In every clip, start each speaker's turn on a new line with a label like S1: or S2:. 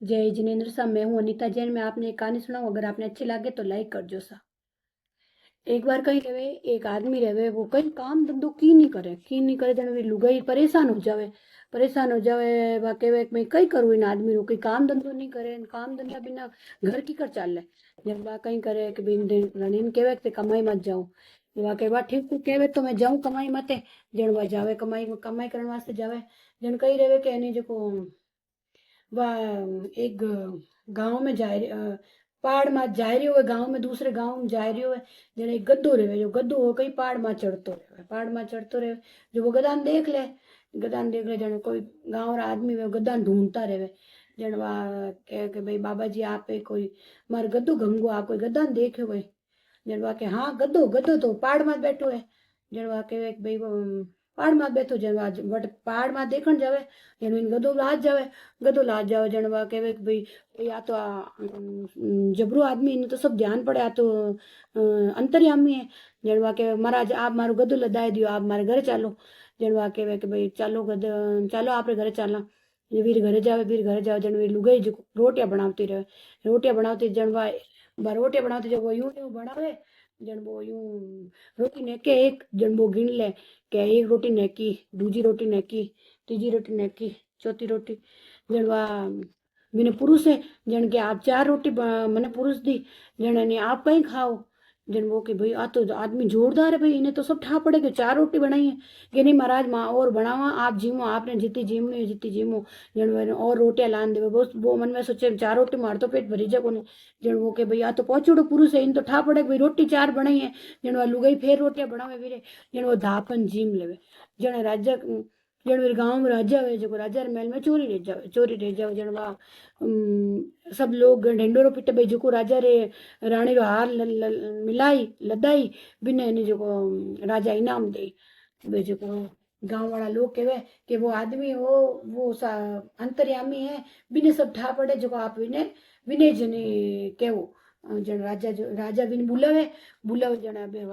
S1: जय जिनेन्द्र सा। मैं हूँ अनीता जैन। मैं आपने एक कहानी सुनाऊँ, अगर आपने अच्छी लगे तो लाइक कर जो सा। एक बार कहीं रहे, एक आदमी रहे, वो कहीं काम धंधो की नहीं करे जन वे लुगाई परेशान हो जावे वाके वे मैं कई करूँ इन आदमी रो कहीं काम धंधो नहीं करे, काम धंधा बिना घर की कर चाले। जब वा कहीं करे कि बिन रणीन केवे ते कमाई मत जाऊँ, वा के बा ठीक तू केवे तो मैं जाऊँ कमाई मते। जन वा जावे कमाई कमाई करने वास्ते जावे। जन कहीं रहे के नहीं जो वह एक गांव में पहाड़ में जा रही हो, गांव में दूसरे गांव में जा रही हो। जने एक गद्दो रहे, जो गद्दो हो कहीं पहाड़ में चढ़तो रहे। जो वो गदान देख ले जने कोई गांव रा आदमी वे गदान ढूंढता रहे। जन वह कहे कि भाई बाबा जी आप कोई मारे गद्दो गंगो, आप कोई गदान देखे हुए। जन वह के हाँ गद्दो गद्दो तो पहाड़ में बैठो है। जन वह कहे कि भाई वो पहाड़ में बैठो। जन वह वट पहाड़ में देखण जावे, जन इन गधो लाज जावे। जन वह कहे कि भाई या तो जबरो आदमी इन्हें तो सब ध्यान पड़े, आ तो अंतर्यामी है। जन वह कहे महाराज आप मारो गधो लदाए दियो, आप मारे घर चालो। जन वह कहे कि भाई चलो चलो आप घर चाला। ये वीर घरे जावे। जन वीर लुगाई जो रोटियां बनावती जन वह रोटियां बनावती जब वो यूं यूं बनावे। जन वो यूं रोटी नेके एक जन वो गिन ले के एक रोटी नेकी, दूजी रोटी नेकी, तीजी रोटी नेकी, चौथी रोटी। जन वा मैंने पुरुष है। जन के आप चार रोटी मैंने पुरुष दी। जन ने आप कहीं खाओ। जन वो कि भाई आ तो आदमी जोरदार है भाई, इन्हें तो सब ठा पड़े कि चार रोटी बनाई है। कि नहीं महाराज माँ और बनावा, आप जीमो, आपने जितनी जीमनी है जितनी जीमो। जन और रोटियां लान देवे। वो मन में सोचे चार रोटी मार तो पेट भरी जाए। जन वो के भाई आ तो पहुंचोड़ो पुरुष है, इन तो ठा पड़े भाई रोटी चार बनाई है। जन वह लुगाई फिर रोटियां बनावे वीरे। जन वो धापन जीम लेवे। जन राजा जन वीर गांव में राजा हुए जो राजा रे महल में चोरी रह जावे। जन वह सब लोग ढेंडोरो पीटे भाई जो राजा रे रानी रो हार मिलाई लदाई बिने ने जो राजा इनाम दे। भाई जो गांव वाला लोग कहे कि वो आदमी वो अंतर्यामी है, बिने सब ठा पड़े जो आप विने विनय जने केवो। जन राजा बिन बुलावे जन अबे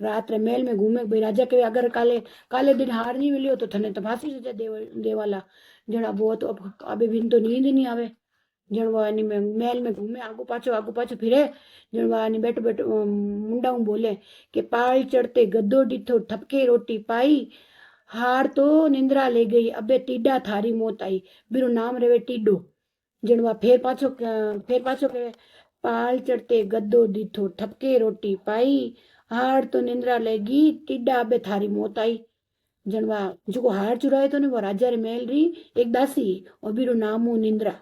S1: रात रे महल में घूमे भाई। राजा के अगर काले काले दिन हार नहीं मिलियो तो थने तो फांसी सजा देवाला। जन वो तो अब अबे बिन तो नींद नहीं आवे। जन वो महल में घूमे आगू पाछो फिरे। जन वो बैठो बैठो मुंडा बोले कि पाल चढ़ते गद्दो डिठो ठपके रोटी पाई, हार तो निंद्रा ले गई अबे टीडा थारी मौत आई। बिरो नाम रेवे टीडो। जन वह फिर पाछो के पाल चढ़ते गद्दो दीठो ठपके रोटी पाई, हार तो निंद्रा लेगी टिड्डा अबे थारी मौत आई। जन वह जो हार चुराए तो ने वो राजा रे महल री एक दासी और बिरो नाम हो निंद्रा।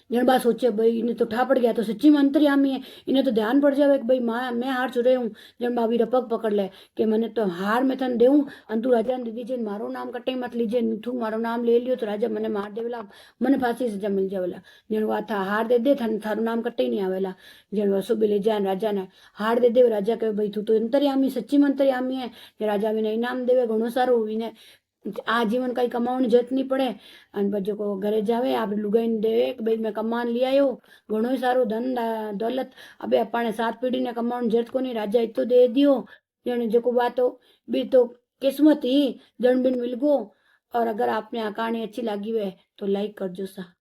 S1: जन बा सोचे भाई इन्हें तो ठा पड़ गया तो सच्ची में अंतर्यामी है। इन्हें तो ध्यान पड़ जावे कि भाई माँ मैं हार चुरे हूँ। जन बा भी रपक पकड़ ले कि मैंने तो हार में तन देऊं अन तू राजा ने दे दीजिए, मारो नाम कटे मत लीजिए, तू मारो नाम ले लियो तो राजा मैंने मार देवेला, मैंने फांसी सजा मिल जावेला। जन वह था हार दे दे थारू नाम कटे ही नहीं आवेला। जन वह सुबह ले जाए राजा ने हार दे दे। राजा कहे भाई तू तो अंतर्यामी सच्ची में अंतर्यामी है। राजा भी इनाम देवे घणो सारो विने आजीवन कई कमाने जरूरत नहीं पड़े। अन बच्चों को घरे जावे आप लुगाई देवे कि भाई मैं कमान लिया आयो घणो ही सारो धन दौलत। अबे अपने सात पीढ़ी ने कमाने जरूरत को नहीं, राजा इतो दे दियो। जन जो बात हो भी तो किस्मत ही जन बिन मिल गो। और अगर आपने कहानी अच्छी लगी हुए तो लाइक कर जो सा।